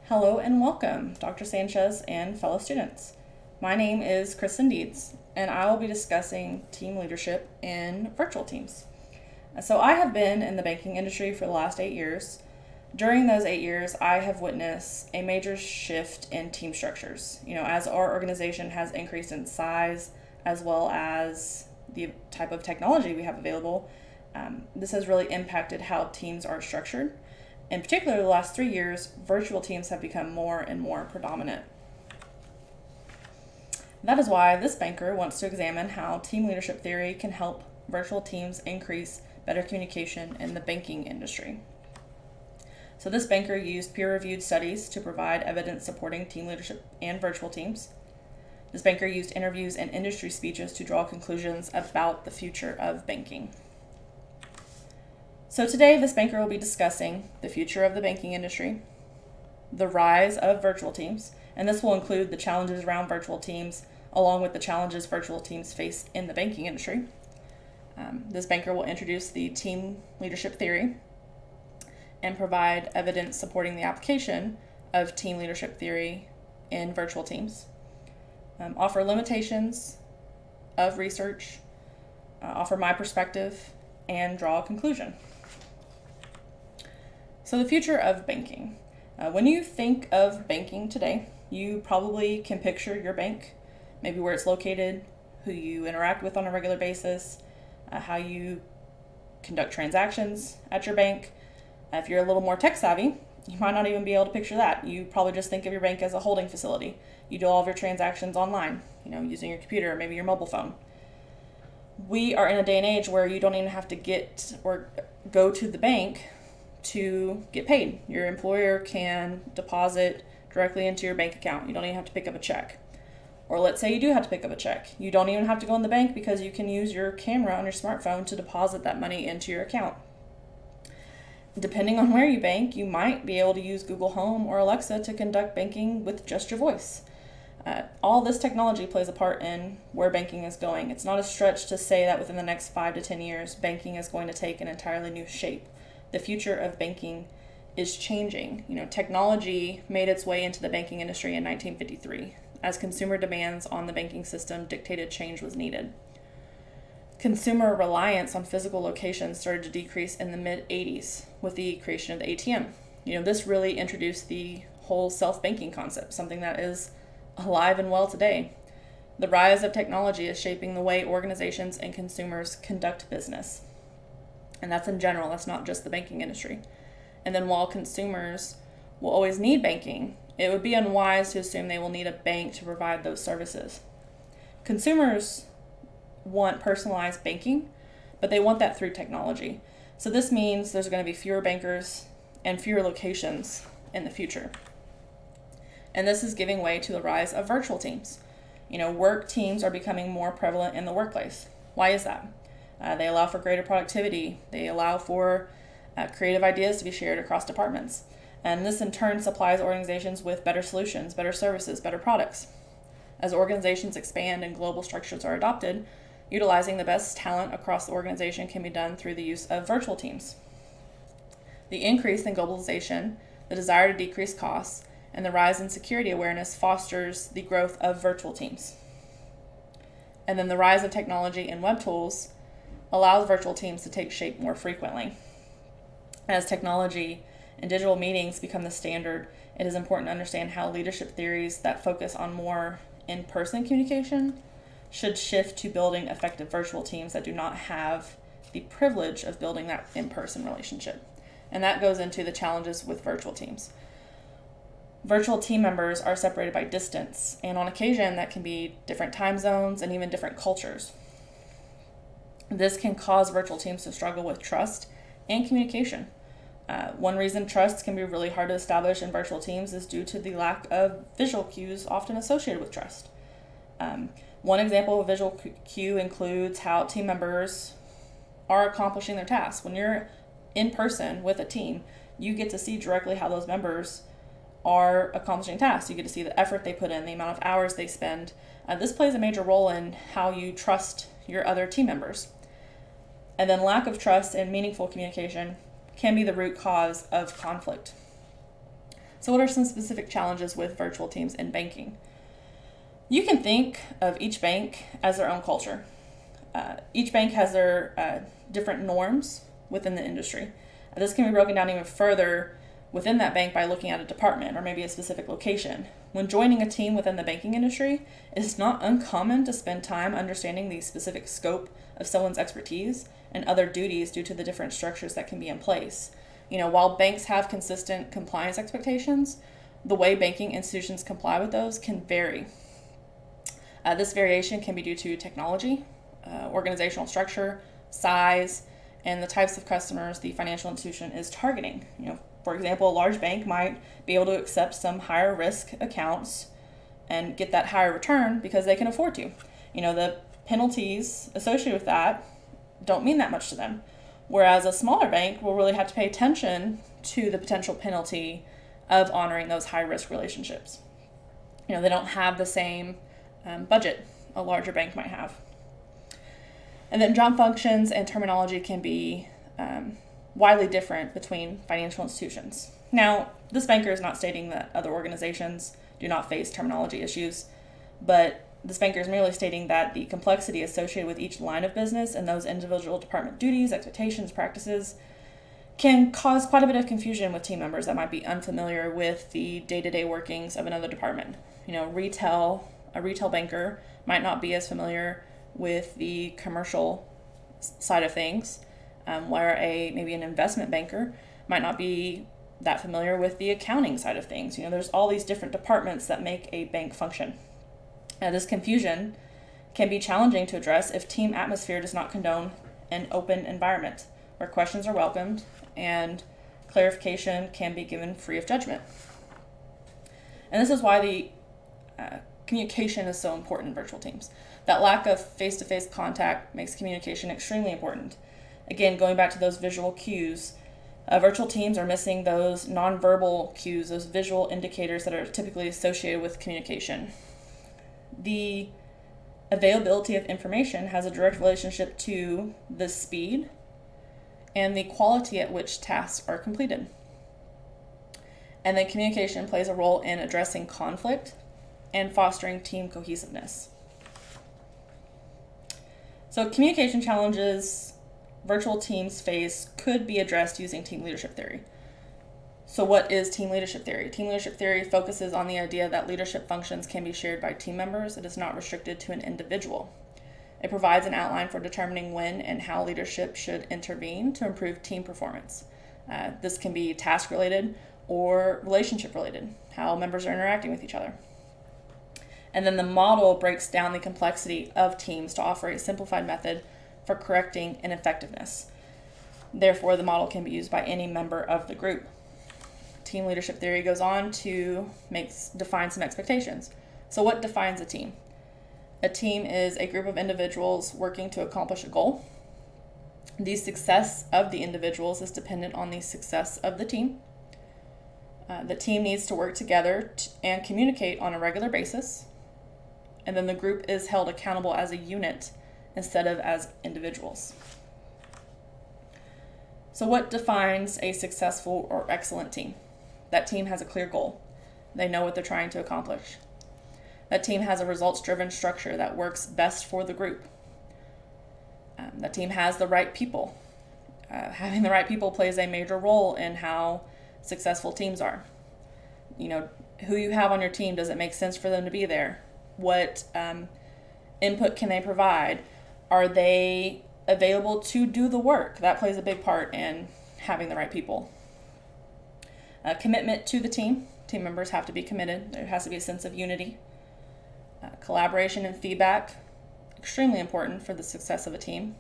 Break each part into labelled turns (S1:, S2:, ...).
S1: Hello and welcome, Dr. Sanchez and fellow students. My name is Kristin Deeds, and I will be discussing team leadership in virtual teams. So I have been in the banking industry for the last 8 years. During those 8 years, I have witnessed a major shift in team structures. As our organization has increased in size, as well as the type of technology we have available, this has really impacted how teams are structured. In particular, the last 3 years, virtual teams have become more and more predominant. That is why this banker wants to examine how team leadership theory can help virtual teams increase better communication in the banking industry. So this banker used peer-reviewed studies to provide evidence supporting team leadership and virtual teams. This banker used interviews and industry speeches to draw conclusions about the future of banking. So today, this banker will be discussing the future of the banking industry, the rise of virtual teams, and this will include the challenges around virtual teams, along with the challenges virtual teams face in the banking industry. This banker will introduce the team leadership theory and provide evidence supporting the application of team leadership theory in virtual teams, offer limitations of research, offer my perspective, and draw a conclusion. So the future of banking. When you think of banking today, you probably can picture your bank, maybe where it's located, who you interact with on a regular basis, how you conduct transactions at your bank. If you're a little more tech savvy, you might not even be able to picture that. You probably just think of your bank as a holding facility. You do all of your transactions online, using your computer or maybe your mobile phone. We are in a day and age where you don't even have to get or go to the bank to get paid. Your employer can deposit directly into your bank account. You don't even have to pick up a check. Or let's say you do have to pick up a check. You don't even have to go in the bank because you can use your camera on your smartphone to deposit that money into your account. Depending on where you bank, you might be able to use Google Home or Alexa to conduct banking with just your voice. All this technology plays a part in where banking is going. It's not a stretch to say that within the next 5 to 10 years, banking is going to take an entirely new shape. The future of banking is changing. Technology made its way into the banking industry in 1953 as consumer demands on the banking system dictated change was needed. Consumer reliance on physical locations started to decrease in the mid-'80s with the creation of the ATM. This really introduced the whole self-banking concept, something that is alive and well today. The rise of technology is shaping the way organizations and consumers conduct business. And that's in general, that's not just the banking industry. And then while consumers will always need banking, it would be unwise to assume they will need a bank to provide those services. Consumers want personalized banking, but they want that through technology. So this means there's going to be fewer bankers and fewer locations in the future. And this is giving way to the rise of virtual teams. Work teams are becoming more prevalent in the workplace. Why is that? They allow for greater productivity. They allow for creative ideas to be shared across departments. And this in turn supplies organizations with better solutions, better services, better products. As organizations expand and global structures are adopted, utilizing the best talent across the organization can be done through the use of virtual teams. The increase in globalization, the desire to decrease costs, and the rise in security awareness fosters the growth of virtual teams. And then the rise of technology and web tools allows virtual teams to take shape more frequently. As technology and digital meetings become the standard, it is important to understand how leadership theories that focus on more in-person communication should shift to building effective virtual teams that do not have the privilege of building that in-person relationship. And that goes into the challenges with virtual teams. Virtual team members are separated by distance, and on occasion that can be different time zones and even different cultures. This can cause virtual teams to struggle with trust and communication. One reason trust can be really hard to establish in virtual teams is due to the lack of visual cues often associated with trust. One example of a visual cue includes how team members are accomplishing their tasks. When you're in person with a team, you get to see directly how those members are accomplishing tasks. You get to see the effort they put in, the amount of hours they spend. This plays a major role in how you trust your other team members. And then lack of trust and meaningful communication can be the root cause of conflict. So what are some specific challenges with virtual teams in banking? You can think of each bank as their own culture. Each bank has their different norms within the industry. This can be broken down even further within that bank by looking at a department or maybe a specific location. When joining a team within the banking industry, it is not uncommon to spend time understanding the specific scope of someone's expertise and other duties due to the different structures that can be in place. While banks have consistent compliance expectations, the way banking institutions comply with those can vary. This variation can be due to technology, organizational structure, size, and the types of customers the financial institution is targeting. For example, a large bank might be able to accept some higher risk accounts and get that higher return because they can afford to. The penalties associated with that don't mean that much to them. Whereas a smaller bank will really have to pay attention to the potential penalty of honoring those high risk relationships. They don't have the same budget a larger bank might have. And then job functions and terminology can be widely different between financial institutions. Now, this banker is not stating that other organizations do not face terminology issues, but this banker is merely stating that the complexity associated with each line of business and those individual department duties, expectations, practices can cause quite a bit of confusion with team members that might be unfamiliar with the day-to-day workings of another department. A retail banker might not be as familiar with the commercial side of things, where maybe an investment banker might not be that familiar with the accounting side of things. There's all these different departments that make a bank function. This confusion can be challenging to address if team atmosphere does not condone an open environment where questions are welcomed and clarification can be given free of judgment. And this is why the communication is so important in virtual teams. That lack of face-to-face contact makes communication extremely important. Again, going back to those visual cues, virtual teams are missing those nonverbal cues, those visual indicators that are typically associated with communication. The availability of information has a direct relationship to the speed and the quality at which tasks are completed. And then communication plays a role in addressing conflict and fostering team cohesiveness. So communication challenges virtual teams face could be addressed using team leadership theory. So what is team leadership theory? Team leadership theory focuses on the idea that leadership functions can be shared by team members. It is not restricted to an individual. It provides an outline for determining when and how leadership should intervene to improve team performance. This can be task-related or relationship-related, how members are interacting with each other. And then the model breaks down the complexity of teams to offer a simplified method for correcting ineffectiveness. Therefore, the model can be used by any member of the group. Team leadership theory goes on to define some expectations. So what defines a team? A team is a group of individuals working to accomplish a goal. The success of the individuals is dependent on the success of the team. The team needs to work together and communicate on a regular basis. And then the group is held accountable as a unit instead of as individuals. So what defines a successful or excellent team? That team has a clear goal. They know what they're trying to accomplish. That team has a results-driven structure that works best for the group. That team has the right people. Having the right people plays a major role in how successful teams are. Who you have on your team, does it make sense for them to be there? What input can they provide? Are they available to do the work? That plays a big part in having the right people. Commitment to the team. Team members have to be committed. There has to be a sense of unity. Collaboration and feedback, extremely important for the success of a team.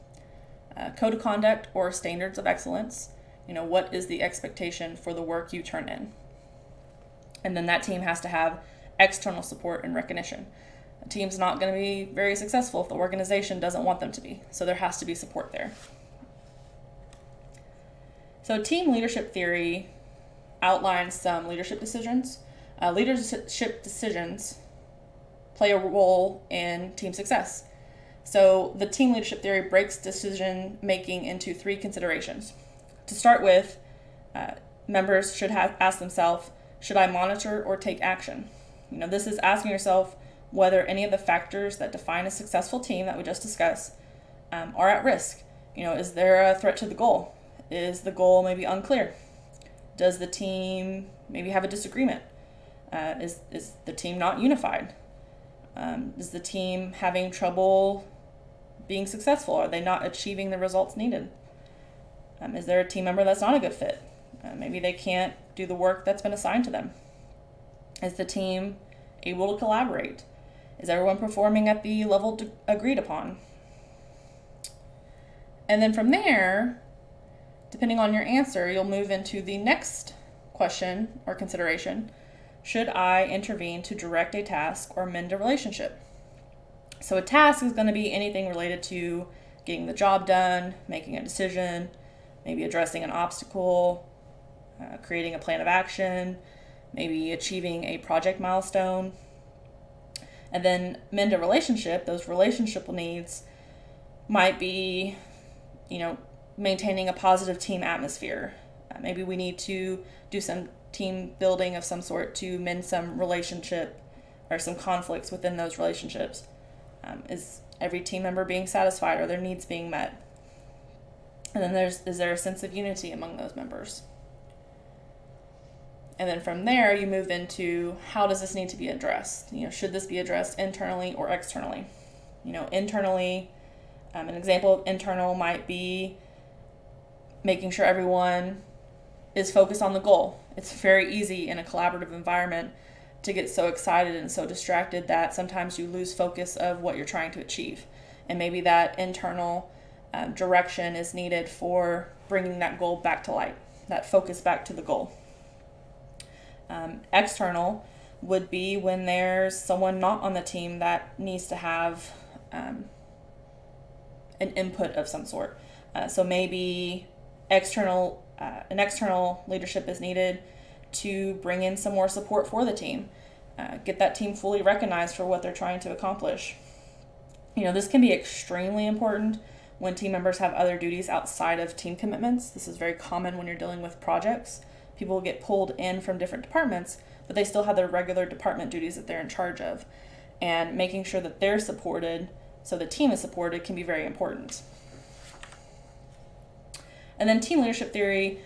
S1: Code of conduct or standards of excellence. What is the expectation for the work you turn in? And then that team has to have external support and recognition. A team's not going to be very successful if the organization doesn't want them to be. So there has to be support there. So team leadership theory outlines some leadership decisions. Leadership decisions play a role in team success. So the team leadership theory breaks decision making into three considerations. To start with, members should ask themselves, Should I monitor or take action? This is asking yourself whether any of the factors that define a successful team that we just discussed are at risk. Is there a threat to the goal? Is the goal maybe unclear? Does the team maybe have a disagreement? Is the team not unified? Is the team having trouble being successful? Are they not achieving the results needed? Is there a team member that's not a good fit? Maybe they can't do the work that's been assigned to them. Is the team able to collaborate? Is everyone performing at the level agreed upon? And then from there, depending on your answer, you'll move into the next question or consideration. Should I intervene to direct a task or mend a relationship? So a task is going to be anything related to getting the job done, making a decision, maybe addressing an obstacle, creating a plan of action, maybe achieving a project milestone. And then mend a relationship, those relationship needs might be, maintaining a positive team atmosphere. Maybe we need to do some team building of some sort to mend some relationship or some conflicts within those relationships. Is every team member being satisfied? Are their needs being met? And then is there a sense of unity among those members? And then from there, you move into how does this need to be addressed? Should this be addressed internally or externally? Internally, an example of internal might be making sure everyone is focused on the goal. It's very easy in a collaborative environment to get so excited and so distracted that sometimes you lose focus of what you're trying to achieve. And maybe that internal direction is needed for bringing that goal back to light, that focus back to the goal. External would be when there's someone not on the team that needs to have an input of some sort. So maybe an external leadership is needed to bring in some more support for the team, get that team fully recognized for what they're trying to accomplish. This can be extremely important when team members have other duties outside of team commitments. This is very common when you're dealing with projects. People get pulled in from different departments, but they still have their regular department duties that they're in charge of. And making sure that they're supported, so the team is supported, can be very important. And then team leadership theory,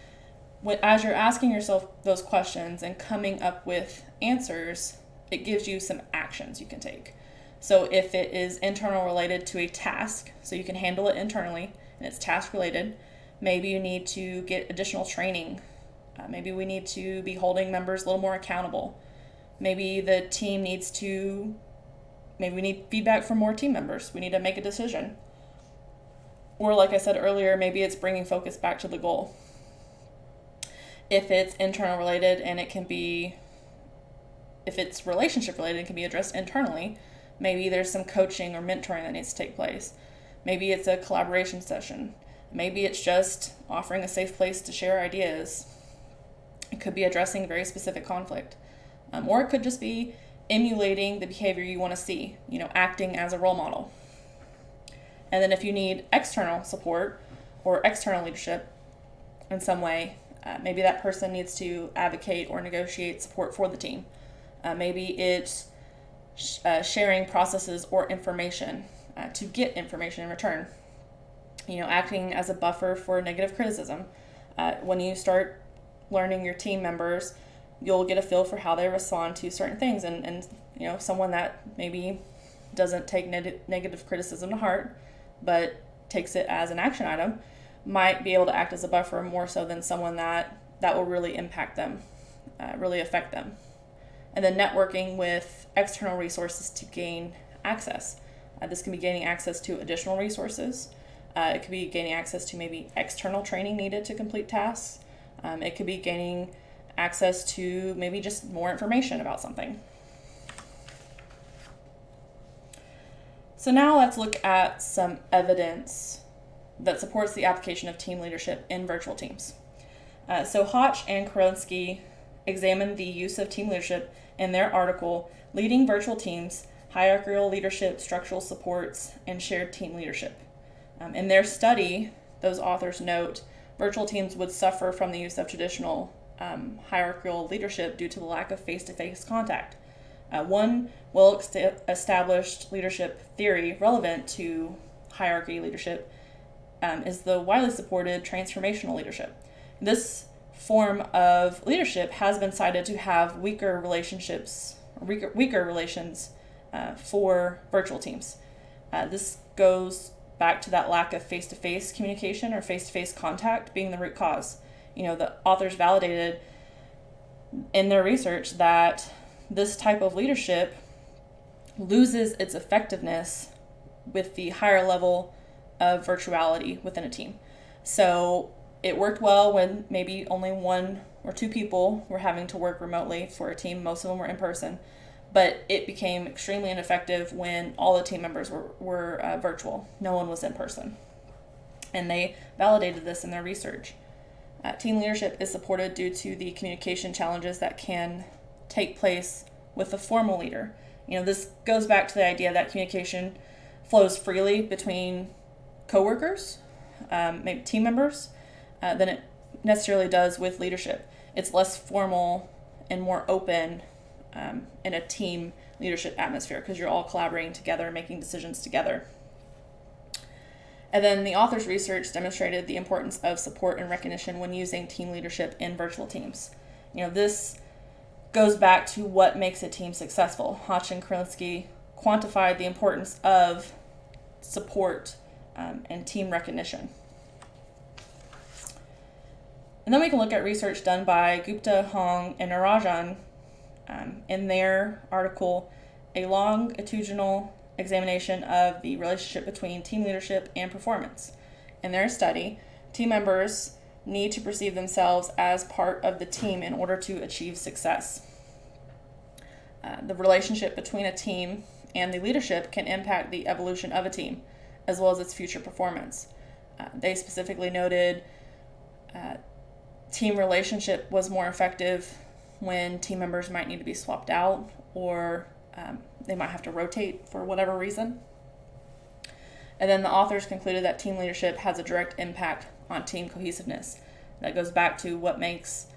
S1: as you're asking yourself those questions and coming up with answers, it gives you some actions you can take. So if it is internal related to a task, so you can handle it internally and it's task related, maybe you need to get additional training. Maybe we need to be holding members a little more accountable. Maybe the team maybe we need feedback from more team members. We need to make a decision. Or like I said earlier, maybe it's bringing focus back to the goal. If it's internal related and if it's relationship related, it can be addressed internally. Maybe there's some coaching or mentoring that needs to take place. Maybe it's a collaboration session. Maybe it's just offering a safe place to share ideas. It could be addressing very specific conflict. Or it could just be emulating the behavior you want to see, acting as a role model. And then if you need external support or external leadership in some way, maybe that person needs to advocate or negotiate support for the team. Maybe it's sharing processes or information to get information in return. Acting as a buffer for negative criticism. When you start learning your team members, you'll get a feel for how they respond to certain things. And someone that maybe doesn't take negative criticism to heart, but takes it as an action item, might be able to act as a buffer more so than someone that will really impact them, really affect them. And then networking with external resources to gain access. This can be gaining access to additional resources. It could be gaining access to maybe external training needed to complete tasks. It could be gaining access to maybe just more information about something. So now let's look at some evidence that supports the application of team leadership in virtual teams. So Hotch and Kerensky examined the use of team leadership in their article, Leading Virtual Teams, Hierarchical Leadership, Structural Supports, and Shared Team Leadership. In their study, those authors note virtual teams would suffer from the use of traditional hierarchical leadership due to the lack of face-to-face contact. One well-established leadership theory relevant to hierarchy leadership is the widely supported transformational leadership. This form of leadership has been cited to have weaker relations for virtual teams. This goes back to that lack of face-to-face communication or face-to-face contact being the root cause. The authors validated in their research that this type of leadership loses its effectiveness with the higher level of virtuality within a team. So it worked well when maybe only one or two people were having to work remotely for a team. Most of them were in person. But it became extremely ineffective when all the team members were virtual. No one was in person. And they validated this in their research. Team leadership is supported due to the communication challenges that can take place with a formal leader. This goes back to the idea that communication flows freely between coworkers, maybe team members, than it necessarily does with leadership. It's less formal and more open in a team leadership atmosphere because you're all collaborating together, making decisions together. And then the author's research demonstrated the importance of support and recognition when using team leadership in virtual teams. This goes back to what makes a team successful. Hodge and Krinsky quantified the importance of support and team recognition. And then we can look at research done by Gupta, Hong, and Narajan in their article, A Longitudinal Examination of the Relationship Between Team Leadership and Performance. In their study, team members need to perceive themselves as part of the team in order to achieve success. The relationship between a team and the leadership can impact the evolution of a team, as well as its future performance. They specifically noted team relationship was more effective when team members might need to be swapped out or they might have to rotate for whatever reason. And then the authors concluded that team leadership has a direct impact on team cohesiveness. That goes back to what makes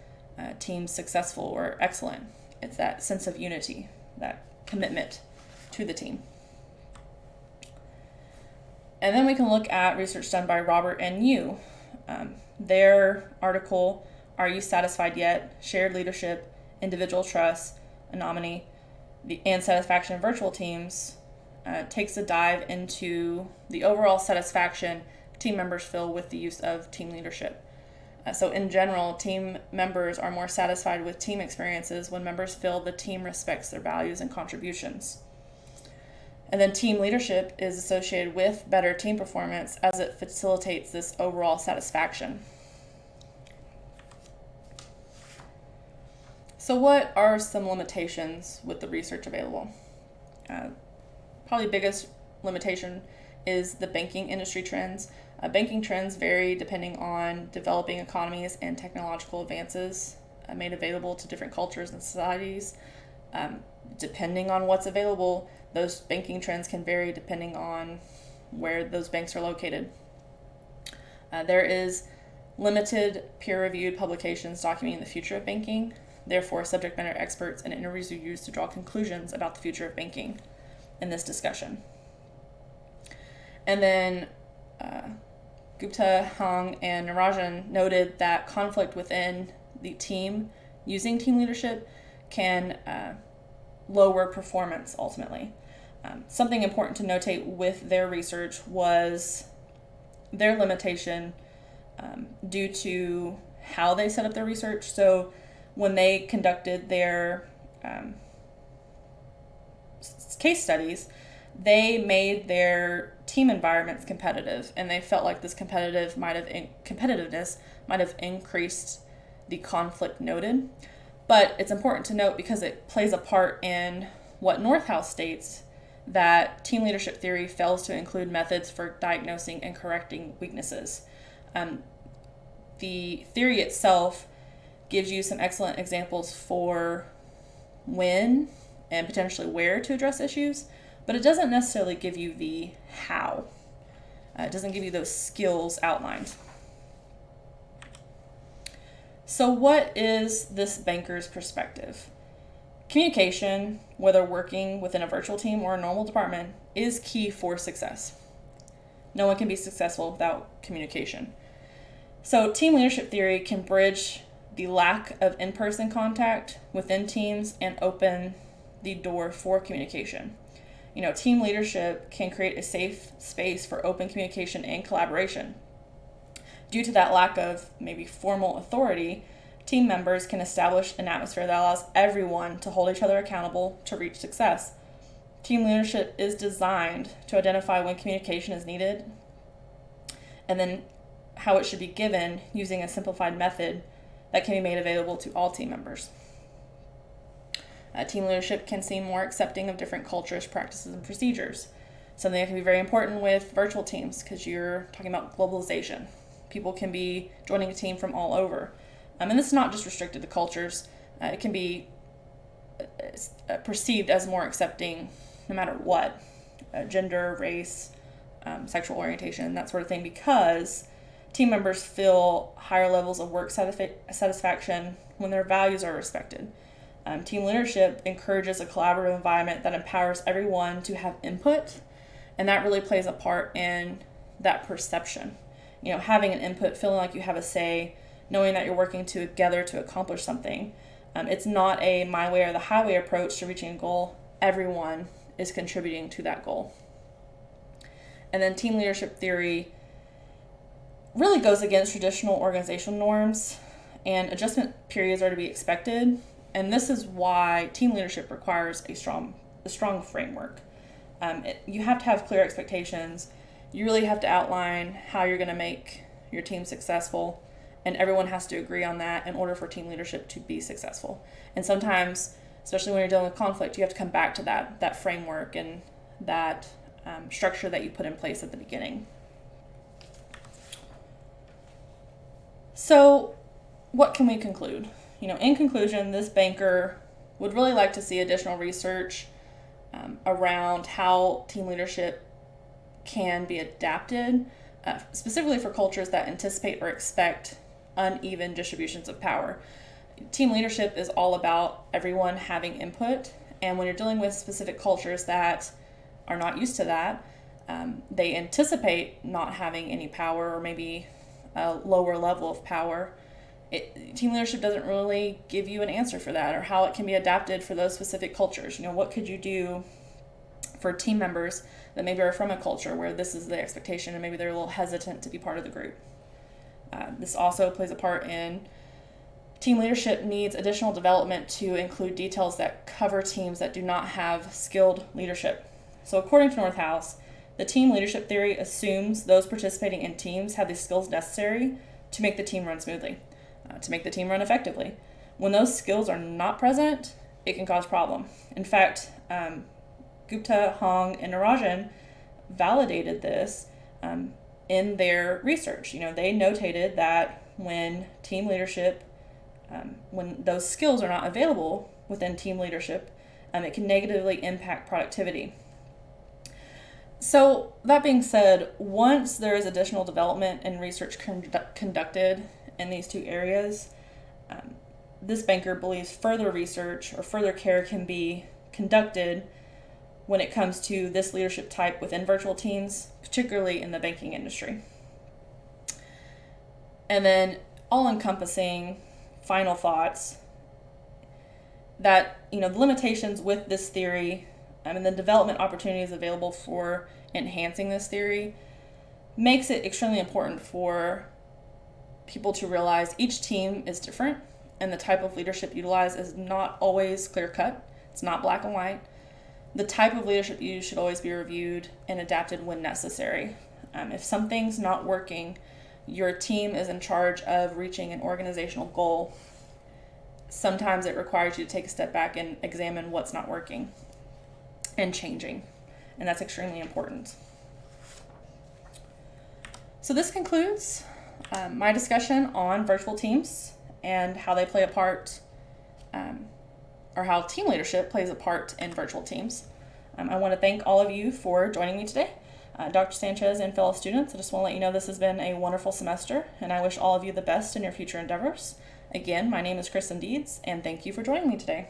S1: teams successful or excellent. It's that sense of unity, that commitment to the team. And then we can look at research done by Robert and Yu. Their article, Are You Satisfied Yet? Shared Leadership, Individual Trust, Anomaly, and Satisfaction in Virtual Teams, takes a dive into the overall satisfaction team members feel with the use of team leadership. So in general, team members are more satisfied with team experiences when members feel the team respects their values and contributions. And then team leadership is associated with better team performance as it facilitates this overall satisfaction. So what are some limitations with the research available? Probably biggest limitation is the banking industry trends. Banking trends vary depending on developing economies and technological advances made available to different cultures and societies. Depending on what's available, those banking trends can vary depending on where those banks are located. There is limited peer-reviewed publications documenting the future of banking. Therefore, subject matter experts and interviews are used to draw conclusions about the future of banking in this discussion. And then Gupta, Hong, and Narajan noted that conflict within the team using team leadership can lower performance ultimately. Something important to notate with their research was their limitation due to how they set up their research. So when they conducted their case studies, they made their team environments competitive, and they felt like this competitiveness might have increased the conflict noted. But it's important to note, because it plays a part in what Northhouse states, that team leadership theory fails to include methods for diagnosing and correcting weaknesses. The theory itself gives you some excellent examples for when and potentially where to address issues, but it doesn't necessarily give you the how. It doesn't give you those skills outlined. So what is this banker's perspective? Communication, whether working within a virtual team or a normal department, is key for success. No one can be successful without communication. So team leadership theory can bridge the lack of in-person contact within teams and open the door for communication. Team leadership can create a safe space for open communication and collaboration. Due to that lack of maybe formal authority, team members can establish an atmosphere that allows everyone to hold each other accountable to reach success. Team leadership is designed to identify when communication is needed and then how it should be given using a simplified method that can be made available to all team members. Team leadership can seem more accepting of different cultures, practices, and procedures. Something that can be very important with virtual teams because you're talking about globalization. People can be joining a team from all over. And this is not just restricted to cultures. It can be perceived as more accepting no matter what, gender, race, sexual orientation, that sort of thing, because team members feel higher levels of work satisfaction when their values are respected. Team leadership encourages a collaborative environment that empowers everyone to have input, and that really plays a part in that perception. Having an input, feeling like you have a say, knowing that you're working together to accomplish something. It's not a my way or the highway approach to reaching a goal. Everyone is contributing to that goal. And then team leadership theory really goes against traditional organizational norms, and adjustment periods are to be expected. And this is why team leadership requires a strong framework. You have to have clear expectations. You really have to outline how you're going to make your team successful, and everyone has to agree on that in order for team leadership to be successful. And sometimes, especially when you're dealing with conflict, you have to come back to that framework and that structure that you put in place at the beginning. So what can we conclude? In conclusion, this banker would really like to see additional research around how team leadership can be adapted, specifically for cultures that anticipate or expect uneven distributions of power. Team leadership is all about everyone having input, and when you're dealing with specific cultures that are not used to that, they anticipate not having any power or maybe a lower level of power. Team leadership doesn't really give you an answer for that or how it can be adapted for those specific cultures. What could you do for team members that maybe are from a culture where this is the expectation and maybe they're a little hesitant to be part of the group? This also plays a part in team leadership needs additional development to include details that cover teams that do not have skilled leadership. So according to Northhouse, the team leadership theory assumes those participating in teams have the skills necessary to make the team run smoothly, to make the team run effectively. When those skills are not present, it can cause problem. In fact, Gupta, Hong, and Narajan validated this in their research. They notated that when team leadership, when those skills are not available within team leadership, it can negatively impact productivity. So that being said, once there is additional development and research conducted in these two areas, this banker believes further research or further care can be conducted when it comes to this leadership type within virtual teams, particularly in the banking industry. And then all-encompassing final thoughts that, the limitations with this theory and the development opportunities available for enhancing this theory makes it extremely important for people to realize each team is different and the type of leadership utilized is not always clear-cut. It's not black and white. The type of leadership used should always be reviewed and adapted when necessary. If something's not working, your team is in charge of reaching an organizational goal. Sometimes it requires you to take a step back and examine what's not working and changing, and that's extremely important. So this concludes my discussion on virtual teams and how they play a part, or how team leadership plays a part in virtual teams. I want to thank all of you for joining me today. Dr. Sanchez and fellow students, I just want to let you know this has been a wonderful semester, and I wish all of you the best in your future endeavors. Again, my name is Kristin Deeds, and thank you for joining me today.